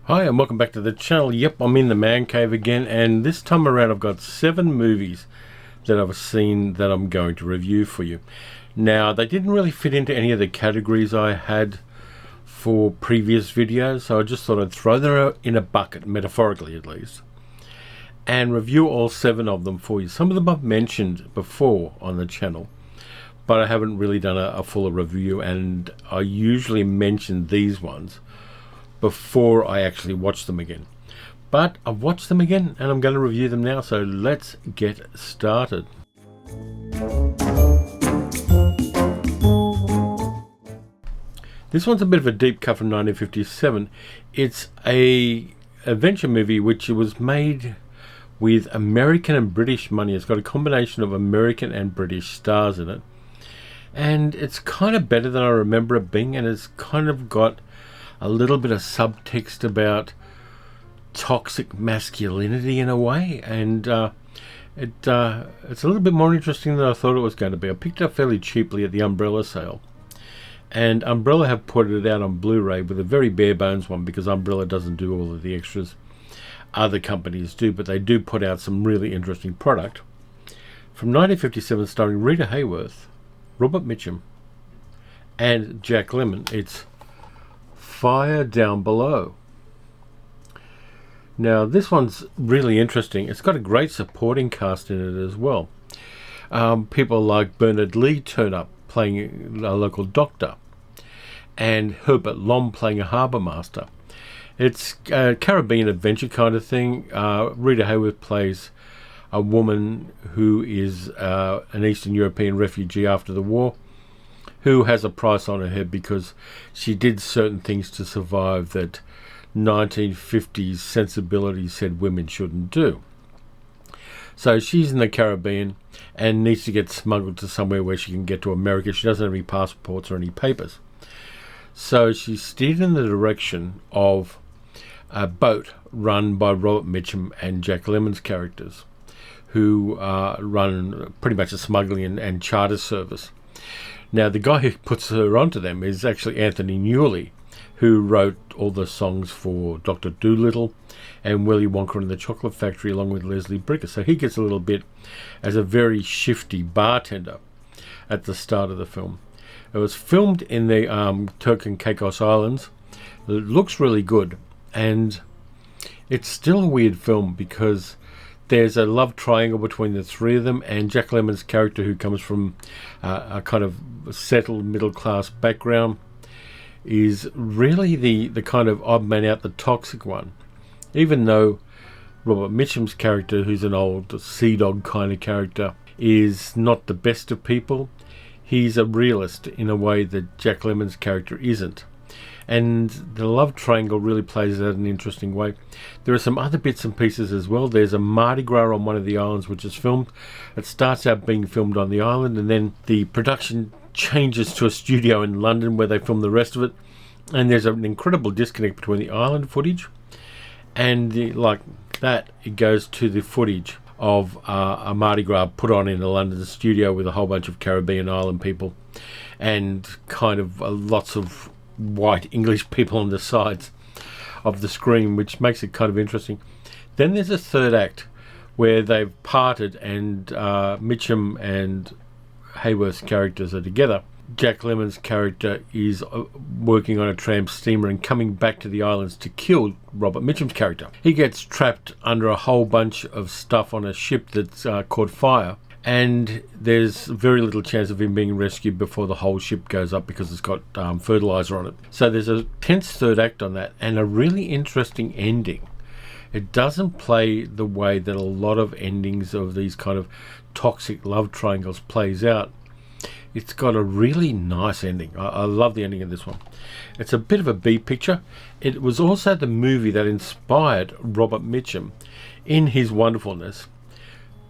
Hi and welcome back to the channel. Yep, I'm in the man cave again, and this time around I've got 7 movies that I've seen that I'm going to review for you. Now, they didn't really fit into any of the categories I had for previous videos, so I just thought I'd throw them in a bucket, metaphorically at least, and review all 7 of them for you. Some of them I've mentioned before on the channel, but I haven't really done a fuller review, and I usually mention these ones before I actually watch them again. But I've watched them again and I'm going to review them now, so let's get started. This one's a bit of a deep cut from 1957. It's a adventure movie which was made with American and British money. It's got a combination of American and British stars in it, and it's kind of better than I remember it being, and it's kind of got a little bit of subtext about toxic masculinity in a way, and it's a little bit more interesting than I thought it was going to be. I picked it up fairly cheaply at the Umbrella sale, and Umbrella have put it out on Blu-ray with a very bare bones one, because Umbrella doesn't do all of the extras other companies do, but they do put out some really interesting product. From 1957, starring Rita Hayworth, Robert Mitchum and Jack Lemmon, it's Fire Down Below. Now, this one's really interesting. It's got a great supporting cast in it as well. People like Bernard Lee turn up playing a local doctor, and Herbert Lom playing a harbour master. It's a Caribbean adventure kind of thing. Rita Hayworth plays a woman who is an Eastern European refugee after the war, who has a price on her head because she did certain things to survive that 1950s sensibilities said women shouldn't do. So she's in the Caribbean and needs to get smuggled to somewhere where she can get to America. She doesn't have any passports or any papers. So she's steered in the direction of a boat run by Robert Mitchum and Jack Lemmon's characters, who run pretty much a smuggling and charter service. Now, the guy who puts her onto them is actually Anthony Newley, who wrote all the songs for Dr. Dolittle and Willy Wonka and the Chocolate Factory, along with Leslie Bricker. So he gets a little bit as a very shifty bartender at the start of the film. It was filmed in the Turk and Caicos Islands. It looks really good, and it's still a weird film because there's a love triangle between the three of them, and Jack Lemmon's character, who comes from a kind of settled middle-class background, is really the kind of odd man out, the toxic one. Even though Robert Mitchum's character, who's an old sea dog kind of character, is not the best of people, he's a realist in a way that Jack Lemmon's character isn't. And the love triangle really plays out in an interesting way. There are some other bits and pieces as well. There's a Mardi Gras on one of the islands which is filmed. It starts out being filmed on the island, and then the production changes to a studio in London where they film the rest of it. And there's an incredible disconnect between the island footage and it goes to the footage of a Mardi Gras put on in a London studio with a whole bunch of Caribbean island people and kind of lots of white English people on the sides of the screen, which makes it kind of interesting. Then there's a third act where they've parted and Mitchum and Hayworth's characters are together. Jack Lemmon's character is working on a tramp steamer and coming back to the islands to kill Robert Mitchum's character. He gets trapped under a whole bunch of stuff on a ship that's caught fire, and there's very little chance of him being rescued before the whole ship goes up because it's got fertilizer on it. So there's a tense third act on that, and a really interesting ending. It doesn't play the way that a lot of endings of these kind of toxic love triangles plays out. It's got a really nice ending. I love the ending of this one. It's a bit of a B picture. It was also the movie that inspired Robert Mitchum, in his wonderfulness,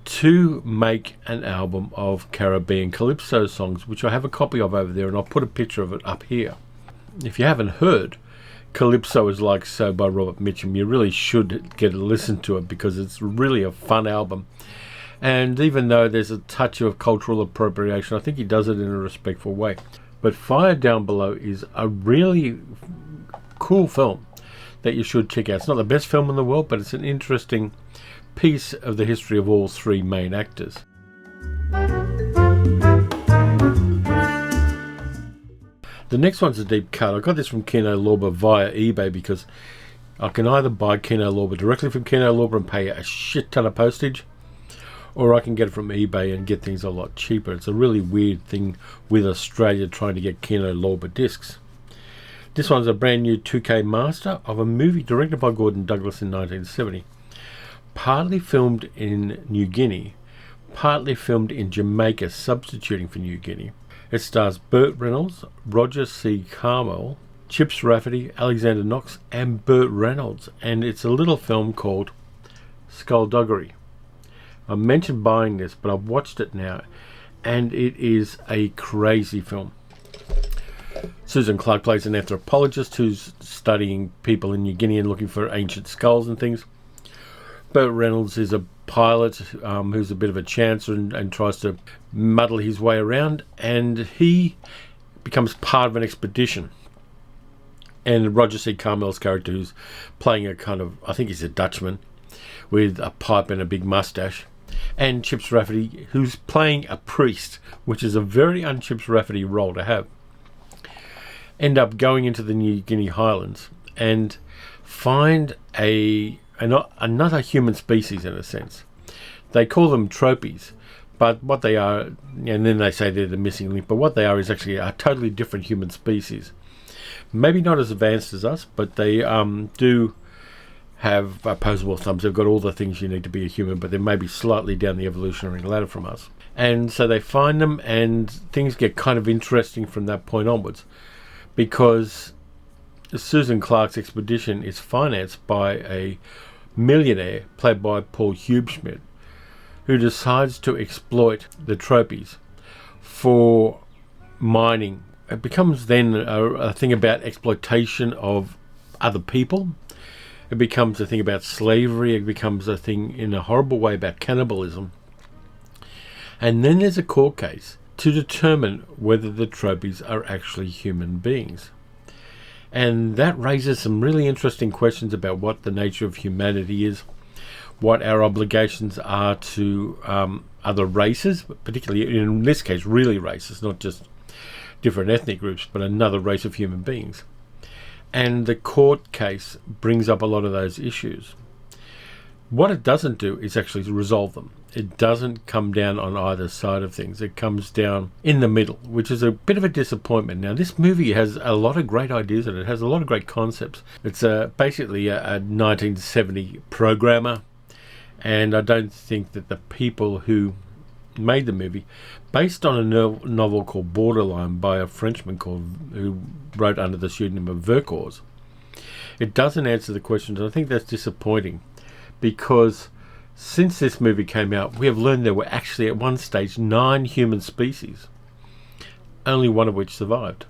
to make an album of Caribbean calypso songs, which I have a copy of over there, and I'll put a picture of it up here. If you haven't heard Calypso Is Like So by Robert Mitchum, you really should get a listen to it, because it's really a fun album. And even though there's a touch of cultural appropriation, I think he does it in a respectful way. But Fire Down Below is a really cool film. that you should check out. It's not the best film in the world, but it's an interesting piece of the history of all three main actors. The next one's a deep cut. I got this from Kino Lorber via eBay because I can either buy Kino Lorber directly from Kino Lorber and pay a shit ton of postage, or I can get it from eBay and get things a lot cheaper. It's a really weird thing with Australia trying to get Kino Lorber discs. This one's a brand new 2K master of a movie directed by Gordon Douglas in 1970. Partly filmed in New Guinea, partly filmed in Jamaica, substituting for New Guinea. It stars Burt Reynolds, Roger C. Carmel, Chips Rafferty, Alexander Knox, and Burt Reynolds, and it's a little film called Skullduggery. I mentioned buying this, but I've watched it now, and it is a crazy film. Susan Clark plays an anthropologist who's studying people in New Guinea and looking for ancient skulls and things. Burt Reynolds is a pilot who's a bit of a chancer and tries to muddle his way around, and he becomes part of an expedition. And Roger C. Carmel's character, who's playing a kind of, I think he's a Dutchman with a pipe and a big mustache, and Chips Rafferty, who's playing a priest, which is a very un-Chips Rafferty role to have, end up going into the New Guinea highlands and find another human species, in a sense. They call them tropies, but what they are, and then they say they're the missing link, but what they are is actually a totally different human species. Maybe not as advanced as us, but they do have opposable thumbs. They've got all the things you need to be a human, but they may be slightly down the evolutionary ladder from us. And so they find them, and things get kind of interesting from that point onwards, because Susan Clark's expedition is financed by a millionaire played by Paul Hubschmidt, who decides to exploit the tropies for mining. It becomes then a thing about exploitation of other people. It becomes a thing about slavery. It becomes a thing in a horrible way about cannibalism. And then there's a court case to determine whether the tropies are actually human beings. And that raises some really interesting questions about what the nature of humanity is, what our obligations are to other races, particularly in this case really races, not just different ethnic groups, but another race of human beings. And the court case brings up a lot of those issues. What it doesn't do is actually resolve them. It doesn't come down on either side of things. It comes down in the middle, which is a bit of a disappointment. Now, this movie has a lot of great ideas in it. It has a lot of great concepts. It's basically a 1970 programmer, and I don't think that the people who made the movie, based on a novel called Borderline by a Frenchman who wrote under the pseudonym of Vercors, it doesn't answer the questions, and I think that's disappointing, because since this movie came out, we have learned there were actually at one stage 9 human species, only one of which survived.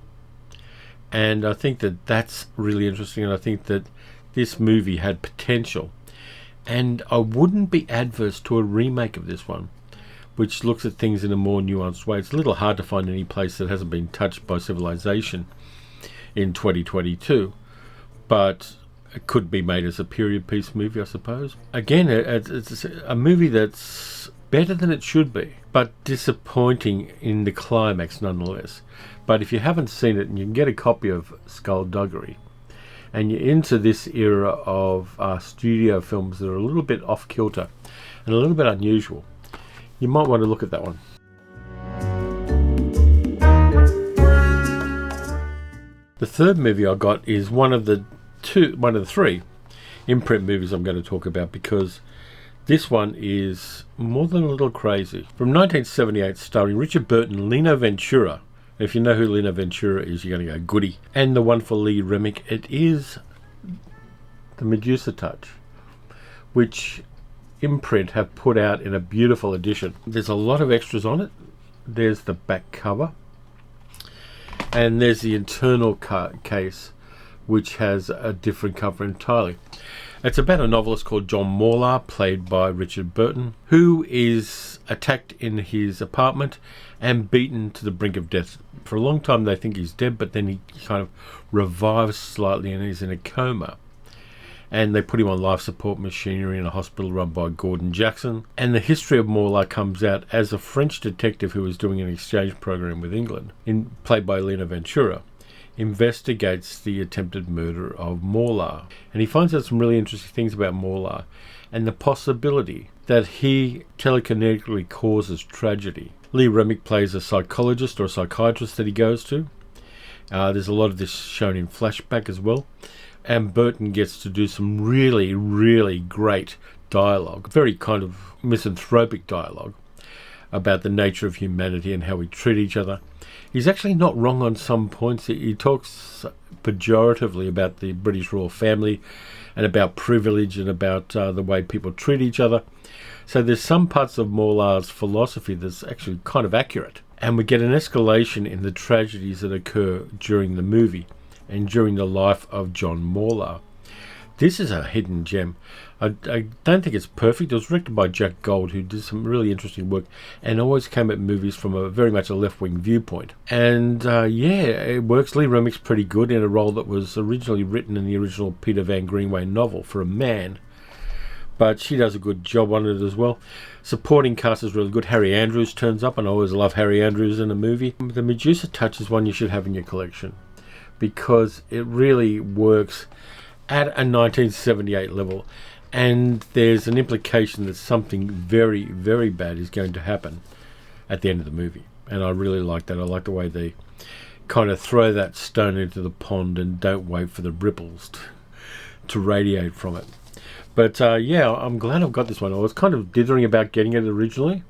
And I think that that's really interesting, and I think that this movie had potential. And I wouldn't be adverse to a remake of this one, which looks at things in a more nuanced way. It's a little hard to find any place that hasn't been touched by civilization in 2022, but it could be made as a period piece movie, I suppose. Again, it's a movie that's better than it should be, but disappointing in the climax nonetheless. But if you haven't seen it, and you can get a copy of Skullduggery, and you're into this era of studio films that are a little bit off kilter and a little bit unusual, you might want to look at that one. The third movie I got is one of the 3 Imprint movies I'm going to talk about, because this one is more than a little crazy. From 1978, starring Richard Burton, Lino Ventura. If you know who Lino Ventura is, you're going to go goody. And the wonderful Lee Remick. It is the Medusa Touch, which Imprint have put out in a beautiful edition. There's a lot of extras on it. There's the back cover, and there's the internal case, which has a different cover entirely. It's about a novelist called John Morlar, played by Richard Burton, who is attacked in his apartment and beaten to the brink of death. For a long time they think he's dead, but then he kind of revives slightly and he's in a coma. and they put him on life support machinery in a hospital run by Gordon Jackson. And the history of Morla comes out as a French detective who was doing an exchange program with England, played by Lena Ventura, investigates the attempted murder of Morla. And he finds out some really interesting things about Morla and the possibility that he telekinetically causes tragedy. Lee Remick plays a psychologist or a psychiatrist that he goes to. There's a lot of this shown in flashback as well. And Burton gets to do some really, really great dialogue, very kind of misanthropic dialogue about the nature of humanity and how we treat each other. He's actually not wrong on some points. He talks pejoratively about the British royal family and about privilege and about the way people treat each other. So there's some parts of Morla's philosophy that's actually kind of accurate. And we get an escalation in the tragedies that occur during the movie and during the life of John Morla. This is a hidden gem. I don't think it's perfect. It was directed by Jack Gold, who did some really interesting work and always came at movies from a very much a left-wing viewpoint. And it works. Lee Remick's pretty good in a role that was originally written in the original Peter Van Greenway novel for a man. But she does a good job on it as well. Supporting cast is really good. Harry Andrews turns up, and I always love Harry Andrews in a movie. The Medusa Touch is one you should have in your collection because it really works at a 1978 level, and there's an implication that something very, very bad is going to happen at the end of the movie. And I really like that. I like the way they kind of throw that stone into the pond and don't wait for the ripples to radiate from it. But I'm glad I've got this one. I was kind of dithering about getting it originally,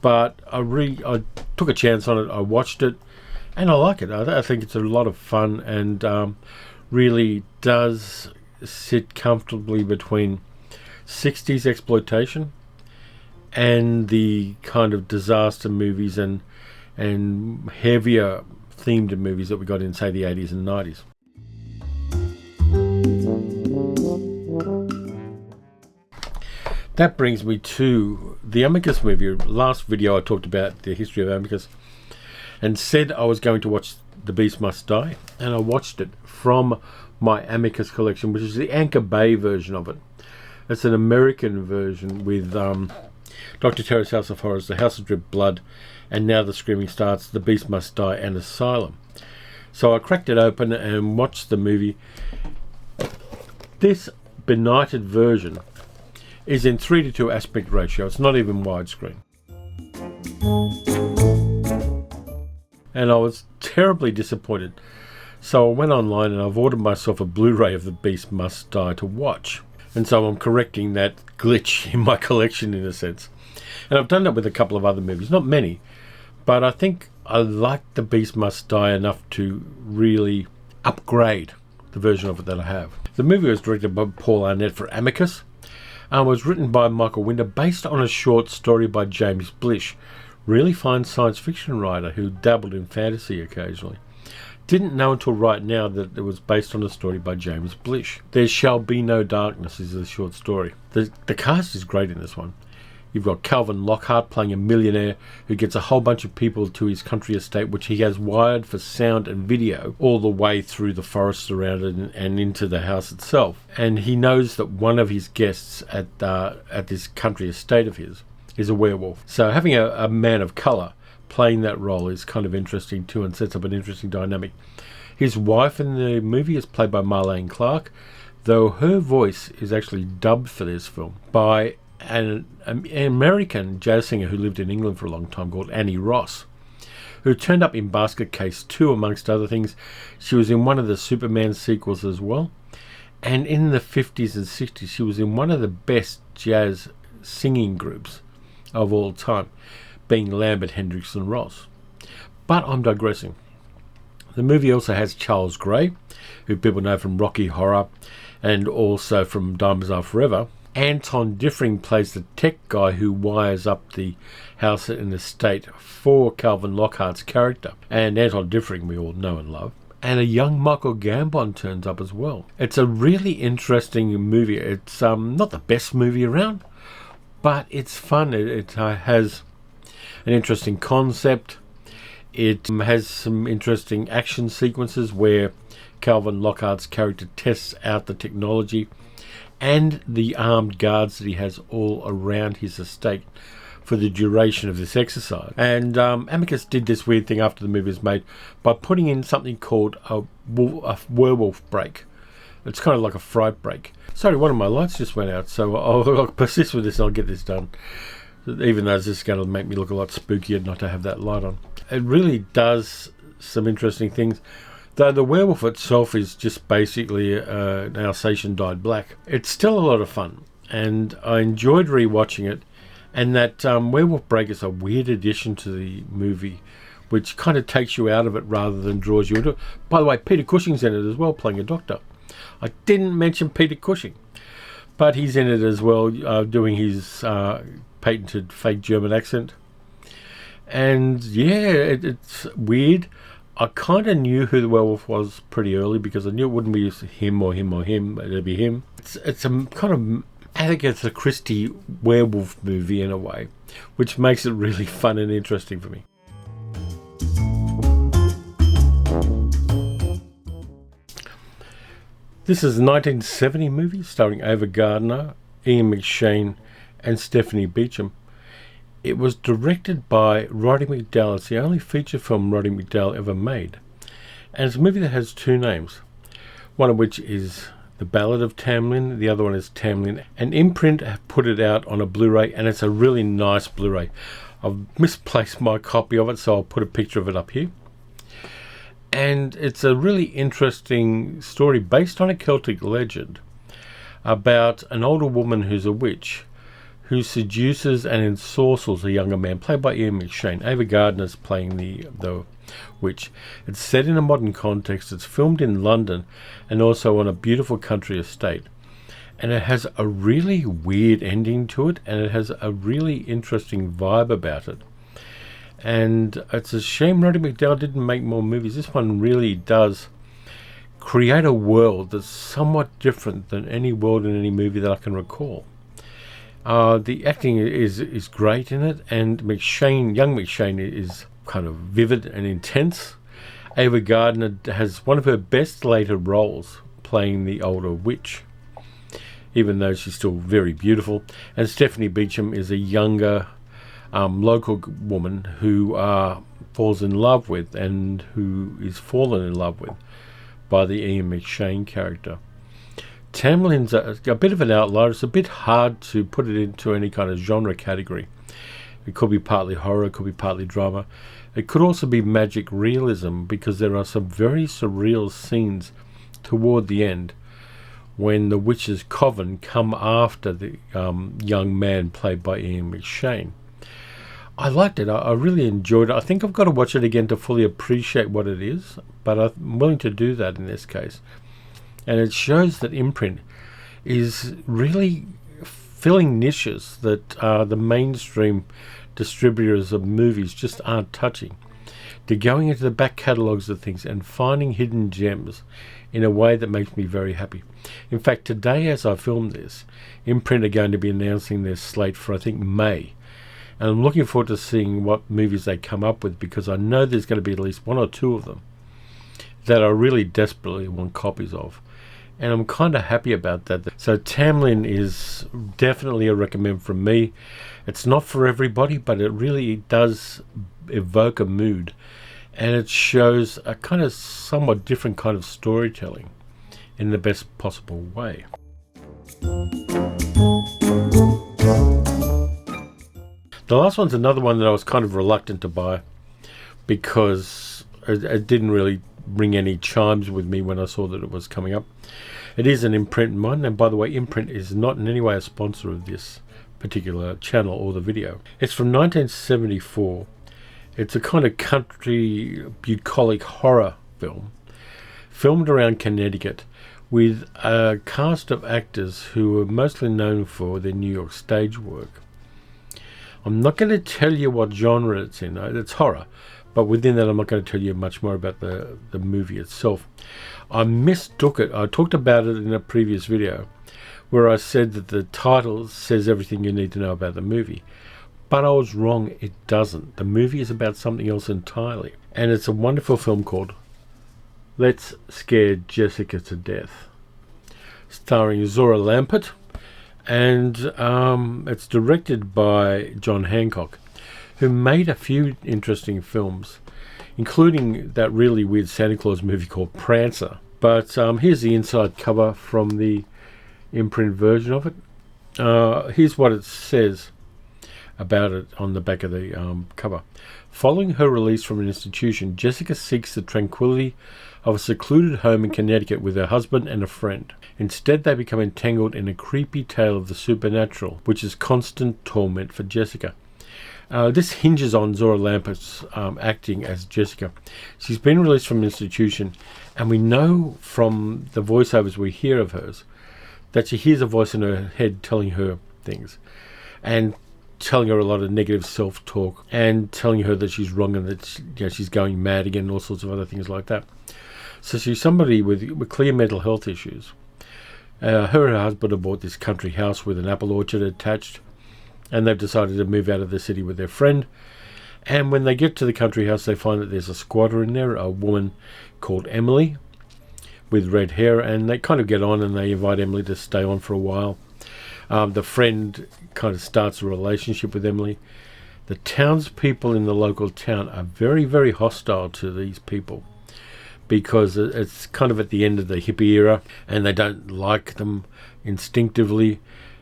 but I took a chance on it. I watched it, and I like it. I think it's a lot of fun and really does sit comfortably between 60s exploitation and the kind of disaster movies and heavier themed movies that we got in, say, the 80s and 90s. That brings me to the Amicus movie. Last video I talked about the history of Amicus and said I was going to watch The Beast Must Die, and I watched it from my Amicus collection, which is the Anchor Bay version of it. It's an American version with Dr. Terror's House of Horrors, The House of Drip Blood, and Now the Screaming Starts, The Beast Must Die, and Asylum. So I cracked it open and watched the movie. This benighted version is in 3:2 aspect ratio. It's not even widescreen. And I was terribly disappointed. So I went online and I've ordered myself a Blu-ray of The Beast Must Die to watch. And so I'm correcting that glitch in my collection in a sense. And I've done that with a couple of other movies. Not many. But I think I like The Beast Must Die enough to really upgrade the version of it that I have. The movie was directed by Paul Arnett for Amicus. Was written by Michael Winder, based on a short story by James Blish. Really fine science fiction writer who dabbled in fantasy occasionally. Didn't know until right now that it was based on a story by James Blish. There Shall Be No Darkness is a short story. The cast is great in this one. You've got Calvin Lockhart playing a millionaire who gets a whole bunch of people to his country estate, which he has wired for sound and video all the way through the forests around it and into the house itself. And he knows that one of his guests at this country estate of his is a werewolf. So having a man of colour playing that role is kind of interesting too, and sets up an interesting dynamic. His wife in the movie is played by Marlene Clark, though her voice is actually dubbed for this film by an American jazz singer who lived in England for a long time called Annie Ross, who turned up in Basket Case 2 amongst other things. She was in one of the Superman sequels as well, and in the 50s and 60s she was in one of the best jazz singing groups of all time, being Lambert, Hendricks and Ross. But I'm digressing. The movie also has Charles Gray, who people know from Rocky Horror and also from Diamonds Are Forever. Anton Diffring plays the tech guy who wires up the house and estate for Calvin Lockhart's character. And Anton Diffring we all know and love. And a young Michael Gambon turns up as well. It's a really interesting movie. It's not the best movie around, but it's fun. It has an interesting concept. It has some interesting action sequences where Calvin Lockhart's character tests out the technology and the armed guards that he has all around his estate for the duration of this exercise. And Amicus did this weird thing after the movie was made by putting in something called a werewolf break. It's kind of like a fright break. Sorry, one of my lights just went out, so I'll persist with this and I'll get this done. Even though this is going to make me look a lot spookier not to have that light on. It really does some interesting things. Though the werewolf itself is just basically an Alsatian dyed black. It's still a lot of fun, and I enjoyed rewatching it. And that werewolf break is a weird addition to the movie, which kind of takes you out of it rather than draws you into it. By the way, Peter Cushing's in it as well, playing a doctor. I didn't mention Peter Cushing, but he's in it as well, doing his patented fake German accent. And yeah, it's weird. I kind of knew who the werewolf was pretty early because I knew it wouldn't be him or him or him, but it'd be him. It's a kind of Agatha Christie werewolf movie in a way, which makes it really fun and interesting for me. This is a 1970 movie starring Ava Gardner, Ian McShane and Stephanie Beacham. It was directed by Roddy McDowall. It's the only feature film Roddy McDowall ever made. And it's a movie that has two names, one of which is The Ballad of Tamlin, the other one is Tamlin. And Imprint have put it out on a Blu-ray, and it's a really nice Blu-ray. I've misplaced my copy of it, so I'll put a picture of it up here. And it's a really interesting story based on a Celtic legend about an older woman who's a witch who seduces and ensorcels a younger man, played by Ian McShane. Ava Gardner's playing the witch. It's set in a modern context. It's filmed in London and also on a beautiful country estate. And it has a really weird ending to it, and it has a really interesting vibe about it. And it's a shame Roddy McDowall didn't make more movies. This one really does create a world that's somewhat different than any world in any movie that I can recall. The acting is great in it, and young McShane is kind of vivid and intense. Ava Gardner has one of her best later roles, playing the older witch, even though she's still very beautiful. And Stephanie Beacham is a younger local woman who falls in love with, and who is fallen in love with by the Ian McShane character. Tamlin's a bit of an outlier. It's a bit hard to put it into any kind of genre category. It could be partly horror, it could be partly drama. It could also be magic realism, because there are some very surreal scenes toward the end when the witch's coven come after the young man played by Ian McShane. I liked it. I really enjoyed it. I think I've got to watch it again to fully appreciate what it is, but I'm willing to do that in this case. And it shows that Imprint is really filling niches that the mainstream distributors of movies just aren't touching. They're going into the back catalogues of things and finding hidden gems in a way that makes me very happy. In fact, today as I film this, Imprint are going to be announcing their slate for, I think, May. And I'm looking forward to seeing what movies they come up with, because I know there's going to be at least one or two of them that I really desperately want copies of. And I'm kind of happy about that. So Tamlin is definitely a recommend from me. It's not for everybody, but it really does evoke a mood. And it shows a kind of somewhat different kind of storytelling in the best possible way. The last one's another one that I was kind of reluctant to buy, because it didn't really ring any chimes with me when I saw that it was coming up. It is an Imprint one, and by the way, Imprint is not in any way a sponsor of this particular channel or the video. It's from 1974. It's a kind of country bucolic horror film, filmed around Connecticut, with a cast of actors who are mostly known for their New York stage work. I'm not going to tell you what genre it's in. It's horror, but within that I'm not going to tell you much more about the movie itself. I mistook it. I talked about it in a previous video where I said that the title says everything you need to know about the movie. But I was wrong, it doesn't. The movie is about something else entirely. And it's a wonderful film called Let's Scare Jessica to Death, starring Zora Lampert, and it's directed by John Hancock, who made a few interesting films, including that really weird Santa Claus movie called Prancer. But here's the inside cover from the imprint version of it. Here's what it says about it on the back of the cover. Following her release from an institution, Jessica seeks the tranquility of a secluded home in Connecticut with her husband and a friend. Instead, they become entangled in a creepy tale of the supernatural, which is constant torment for Jessica. This hinges on Zora Lampert's acting as Jessica. She's been released from an institution, and we know from the voiceovers we hear of hers that she hears a voice in her head telling her things, and telling her a lot of negative self-talk, and telling her that she's wrong and that she's going mad again, and all sorts of other things like that. So she's somebody with clear mental health issues. Her and her husband have bought this country house with an apple orchard attached, and they've decided to move out of the city with their friend. And when they get to the country house, they find that there's a squatter in there, a woman called Emily with red hair, and they kind of get on, and they invite Emily to stay on for a while. The friend kind of starts a relationship with Emily. The townspeople in the local town are very, very hostile to these people because it's kind of at the end of the hippie era, and they don't like them instinctively.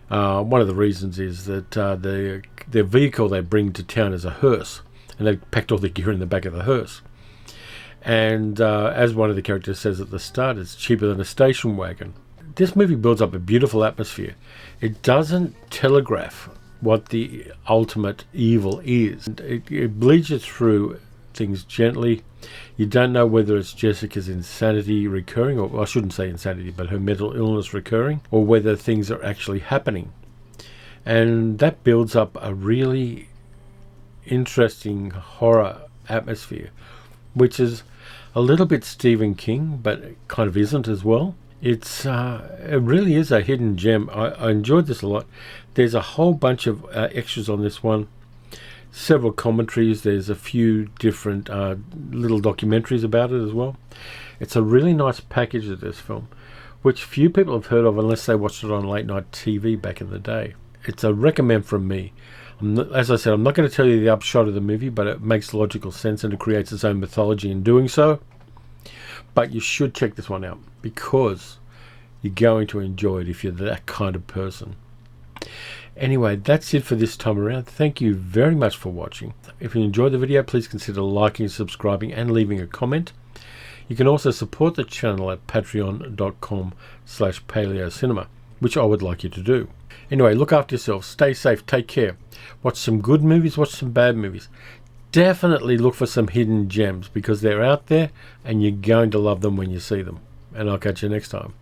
One of the reasons is that their vehicle they bring to town is a hearse, and they've packed all the gear in the back of the hearse. And as one of the characters says at the start, it's cheaper than a station wagon. This movie builds up a beautiful atmosphere. It doesn't telegraph what the ultimate evil is. It bleeds you through things gently. You don't know whether it's Jessica's insanity recurring, or I shouldn't say insanity, but her mental illness recurring, or whether things are actually happening. And that builds up a really interesting horror atmosphere, which is a little bit Stephen King, but it kind of isn't as well. It really is a hidden gem. I enjoyed this a lot. There's a whole bunch of extras on this one, several commentaries. There's a few different little documentaries about it as well. It's a really nice package of this film, which few people have heard of unless they watched it on late night TV back in the day. It's a recommend from me. As I said, I'm not going to tell you the upshot of the movie, but it makes logical sense and it creates its own mythology in doing so. But you should check this one out because you're going to enjoy it if you're that kind of person. Anyway, that's it for this time around. Thank you very much for watching. If you enjoyed the video, please consider liking, subscribing, and leaving a comment. You can also support the channel at patreon.com/paleocinema, which I would like you to do. Anyway, look after yourself, stay safe, take care. Watch some good movies, watch some bad movies. Definitely look for some hidden gems because they're out there and you're going to love them when you see them. And I'll catch you next time.